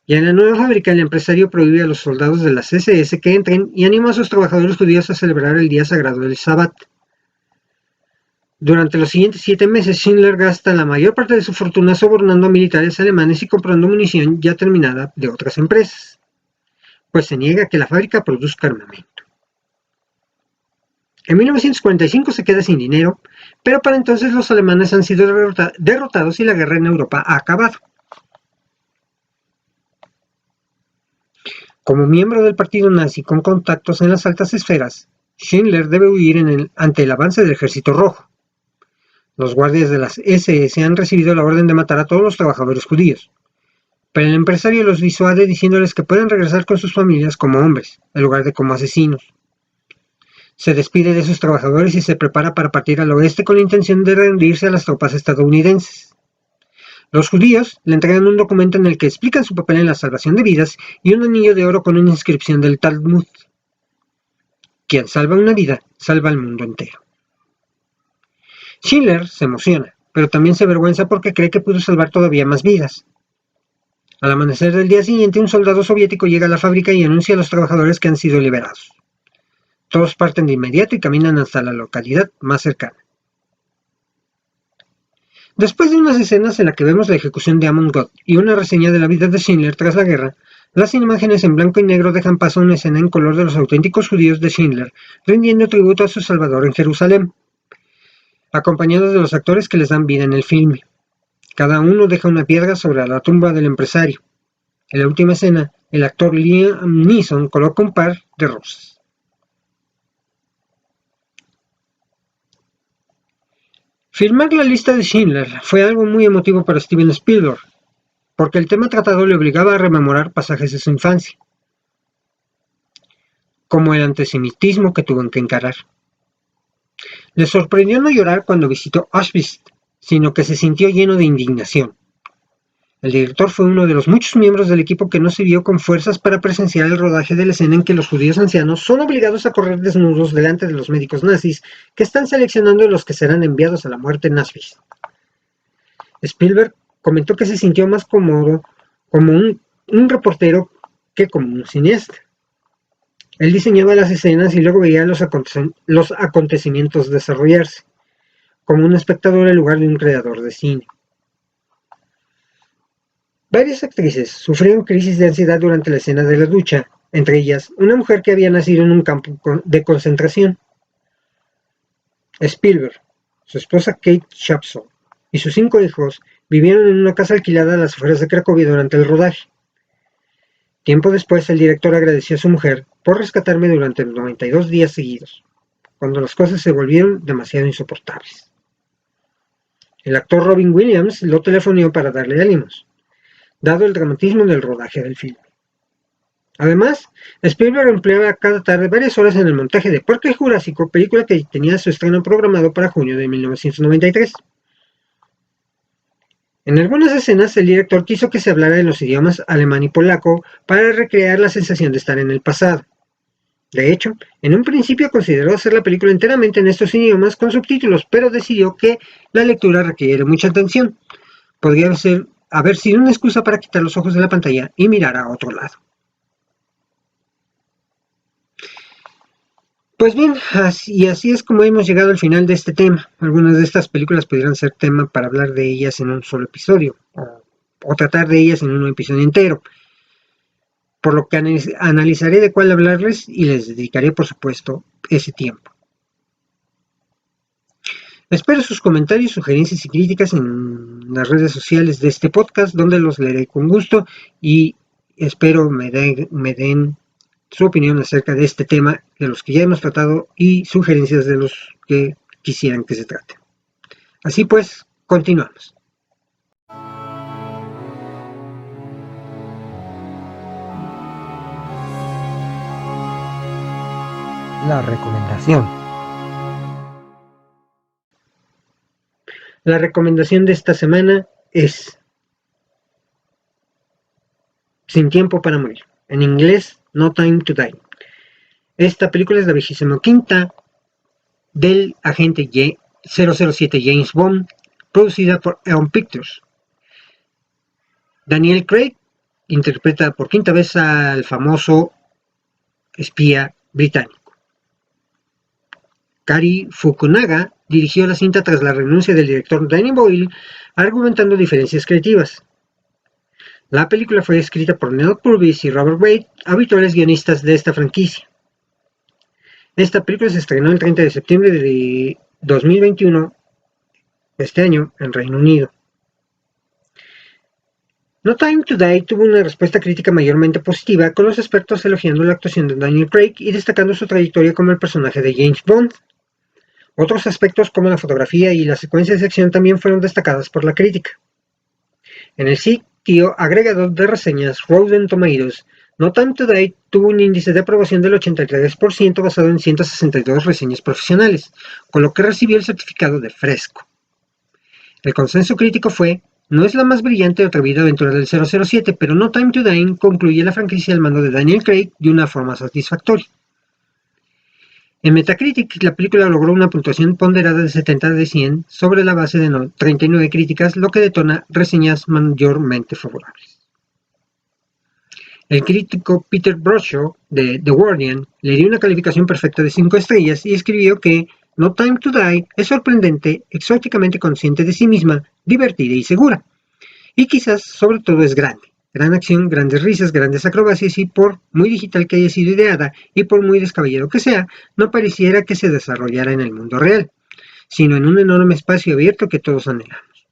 Y en la nueva fábrica el empresario prohíbe a los soldados de las SS que entren y anima a sus trabajadores judíos a celebrar el día sagrado del Sabbat. Durante los siguientes 7 meses, Schindler gasta la mayor parte de su fortuna sobornando a militares alemanes y comprando munición ya terminada de otras empresas, pues se niega a que la fábrica produzca armamento. En 1945 se queda sin dinero, pero para entonces los alemanes han sido derrotados y la guerra en Europa ha acabado. Como miembro del partido nazi con contactos en las altas esferas, Schindler debe huir ante el avance del Ejército Rojo. Los guardias de las SS han recibido la orden de matar a todos los trabajadores judíos, pero el empresario los disuade diciéndoles que pueden regresar con sus familias como hombres, en lugar de como asesinos. Se despide de sus trabajadores y se prepara para partir al oeste con la intención de rendirse a las tropas estadounidenses. Los judíos le entregan un documento en el que explican su papel en la salvación de vidas y un anillo de oro con una inscripción del Talmud. Quien salva una vida, salva al mundo entero. Schindler se emociona, pero también se avergüenza porque cree que pudo salvar todavía más vidas. Al amanecer del día siguiente, un soldado soviético llega a la fábrica y anuncia a los trabajadores que han sido liberados. Todos parten de inmediato y caminan hasta la localidad más cercana. Después de unas escenas en las que vemos la ejecución de Amon Gott y una reseña de la vida de Schindler tras la guerra, las imágenes en blanco y negro dejan paso a una escena en color de los auténticos judíos de Schindler, rindiendo tributo a su Salvador en Jerusalén, acompañados de los actores que les dan vida en el filme. Cada uno deja una piedra sobre la tumba del empresario. En la última escena, el actor Liam Neeson coloca un par de rosas. Filmar la lista de Schindler fue algo muy emotivo para Steven Spielberg, porque el tema tratado le obligaba a rememorar pasajes de su infancia, como el antisemitismo que tuvo que encarar. Le sorprendió no llorar cuando visitó Auschwitz, sino que se sintió lleno de indignación. El director fue uno de los muchos miembros del equipo que no se vio con fuerzas para presenciar el rodaje de la escena en que los judíos ancianos son obligados a correr desnudos delante de los médicos nazis que están seleccionando los que serán enviados a la muerte en Auschwitz. Spielberg comentó que se sintió más cómodo como un reportero que como un cineasta. Él diseñaba las escenas y luego veía los acontecimientos desarrollarse, como un espectador en lugar de un creador de cine. Varias actrices sufrieron crisis de ansiedad durante la escena de la ducha, entre ellas una mujer que había nacido en un campo de concentración. Spielberg, su esposa Kate Shapson y sus 5 hijos vivieron en una casa alquilada a las afueras de Cracovia durante el rodaje. Tiempo después, el director agradeció a su mujer por rescatarme durante 92 días seguidos, cuando las cosas se volvieron demasiado insoportables. El actor Robin Williams lo telefoneó para darle ánimos, dado el dramatismo del rodaje del filme. Además, Spielberg empleaba cada tarde varias horas en el montaje de Parque Jurásico, película que tenía su estreno programado para junio de 1993. En algunas escenas, el director quiso que se hablara en los idiomas alemán y polaco para recrear la sensación de estar en el pasado. De hecho, en un principio consideró hacer la película enteramente en estos idiomas con subtítulos, pero decidió que la lectura requiere mucha atención. Podría ser haber sido una excusa para quitar los ojos de la pantalla y mirar a otro lado. Pues bien, así es como hemos llegado al final de este tema. Algunas de estas películas pudieran ser tema para hablar de ellas en un solo episodio, o tratar de ellas en un episodio entero, por lo que analizaré de cuál hablarles y les dedicaré, por supuesto, ese tiempo. Espero sus comentarios, sugerencias y críticas en las redes sociales de este podcast, donde los leeré con gusto y espero me den su opinión acerca de este tema, de los que ya hemos tratado y sugerencias de los que quisieran que se trate. Así pues, continuamos. La recomendación. La recomendación de esta semana es Sin tiempo para morir. En inglés, No Time to Die. Esta película es la 25ª del agente 007 James Bond, producida por Eon Pictures. Daniel Craig interpreta por quinta vez al famoso espía británico. Cary Fukunaga dirigió la cinta tras la renuncia del director Danny Boyle, argumentando diferencias creativas. La película fue escrita por Neil Purvis y Robert Wade, habituales guionistas de esta franquicia. Esta película se estrenó el 30 de septiembre de 2021, este año, en Reino Unido. No Time to Die tuvo una respuesta crítica mayormente positiva, con los expertos elogiando la actuación de Daniel Craig y destacando su trayectoria como el personaje de James Bond. Otros aspectos como la fotografía y las secuencias de acción también fueron destacadas por la crítica. En el sitio agregador de reseñas Rotten Tomatoes, No Time to Die tuvo un índice de aprobación del 83% basado en 162 reseñas profesionales, con lo que recibió el certificado de fresco. El consenso crítico fue: no es la más brillante o atrevida aventura del 007, pero No Time to Die concluye la franquicia al mando de Daniel Craig de una forma satisfactoria. En Metacritic, la película logró una puntuación ponderada de 70 de 100 sobre la base de 39 críticas, lo que detona reseñas mayormente favorables. El crítico Peter Bradshaw de The Guardian le dio una calificación perfecta de 5 estrellas y escribió que No Time to Die es sorprendente, exóticamente consciente de sí misma, divertida y segura. Y quizás, sobre todo, es grande. Gran acción, grandes risas, grandes acrobacias y por muy digital que haya sido ideada y por muy descabellado que sea, no pareciera que se desarrollara en el mundo real, sino en un enorme espacio abierto que todos anhelamos.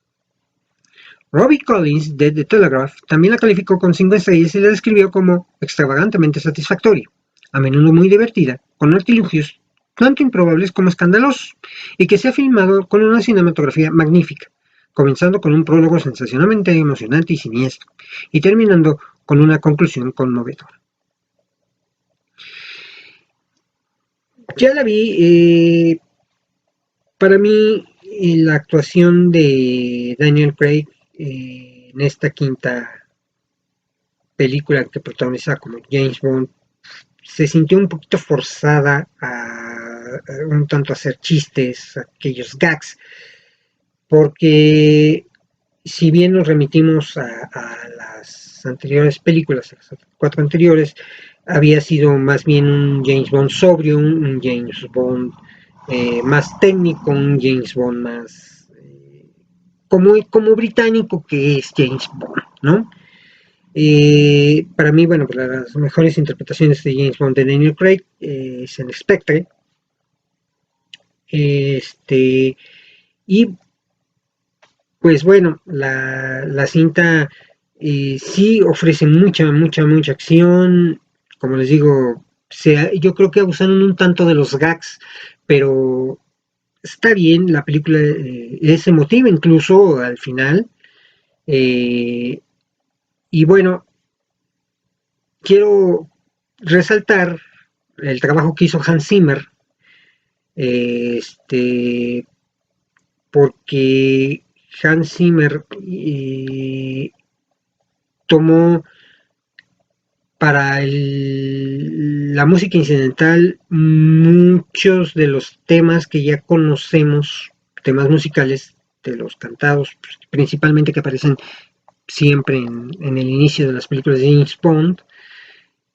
Robbie Collins de The Telegraph también la calificó con 5 estrellas y la describió como extravagantemente satisfactoria, a menudo muy divertida, con artilugios tanto improbables como escandalosos, y que se ha filmado con una cinematografía magnífica, comenzando con un prólogo sensacionalmente emocionante y siniestro, y terminando con una conclusión conmovedora. Ya la vi, para mí la actuación de Daniel Craig en esta quinta película que protagoniza como James Bond se sintió un poquito forzada a un tanto hacer chistes, aquellos gags, porque si bien nos remitimos a las anteriores películas, a las 4 anteriores, había sido más bien un James Bond sobrio, un James Bond más técnico, un James Bond más como británico que es James Bond, ¿no? Para mí, bueno, pues las mejores interpretaciones de James Bond de Daniel Craig es en Spectre. Y pues bueno, la cinta sí ofrece mucha acción. Como les digo, yo creo que abusaron un tanto de los gags, pero está bien, la película es emotiva incluso al final. Eh, y bueno, quiero resaltar el trabajo que hizo Hans Zimmer, porque Hans Zimmer tomó para la música incidental muchos de los temas que ya conocemos, temas musicales de los cantados, principalmente que aparecen siempre en el inicio de las películas de James Bond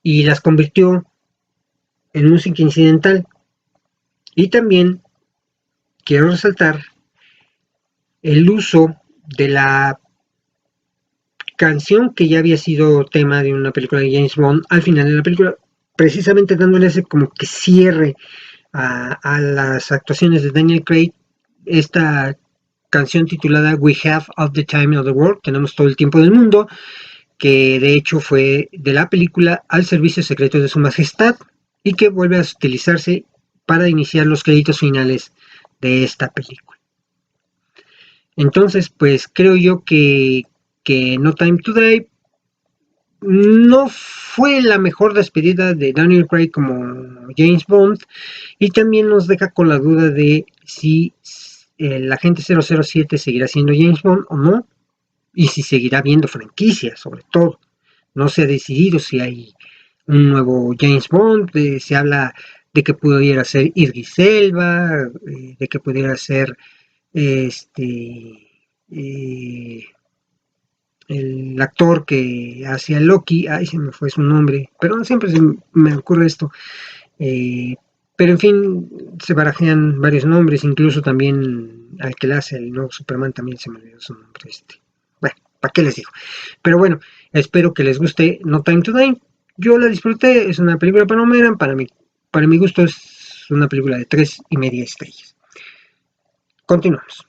y las convirtió en música incidental. Y también quiero resaltar el uso de la canción que ya había sido tema de una película de James Bond al final de la película, precisamente dándole ese como que cierre a las actuaciones de Daniel Craig, esta canción titulada We Have All the Time of the World, tenemos todo el tiempo del mundo, que de hecho fue de la película Al Servicio Secreto de Su Majestad y que vuelve a utilizarse para iniciar los créditos finales de esta película. Entonces, pues creo yo que No Time to Die no fue la mejor despedida de Daniel Craig como James Bond y también nos deja con la duda de si el agente 007 seguirá siendo James Bond o no y si seguirá viendo franquicia sobre todo. No se ha decidido si hay un nuevo James Bond, se habla de que pudiera ser Idris Elba, de que pudiera ser este el actor que hacía Loki, ay se me fue su nombre, pero siempre se me ocurre esto, eh, pero en fin, se barajean varios nombres, incluso también al que le hace el nuevo Superman también se me olvidó su nombre, bueno, ¿para qué les digo? Pero bueno, espero que les guste No Time to Die, yo la disfruté, es una película palomera, para mi gusto es una película de 3.5 estrellas. Continuamos.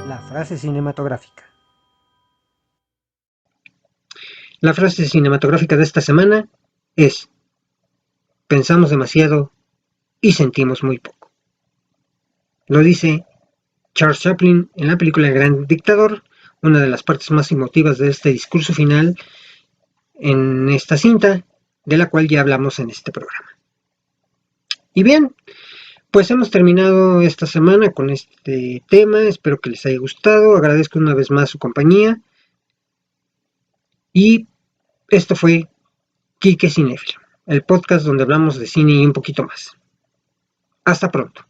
La frase cinematográfica. La frase cinematográfica de esta semana es: pensamos demasiado y sentimos muy poco. Lo dice Charles Chaplin en la película El Gran Dictador, una de las partes más emotivas de este discurso final en esta cinta, de la cual ya hablamos en este programa. Y bien, pues hemos terminado esta semana con este tema, espero que les haya gustado, agradezco una vez más su compañía y esto fue Quique Cinéfilo, el podcast donde hablamos de cine y un poquito más. Hasta pronto.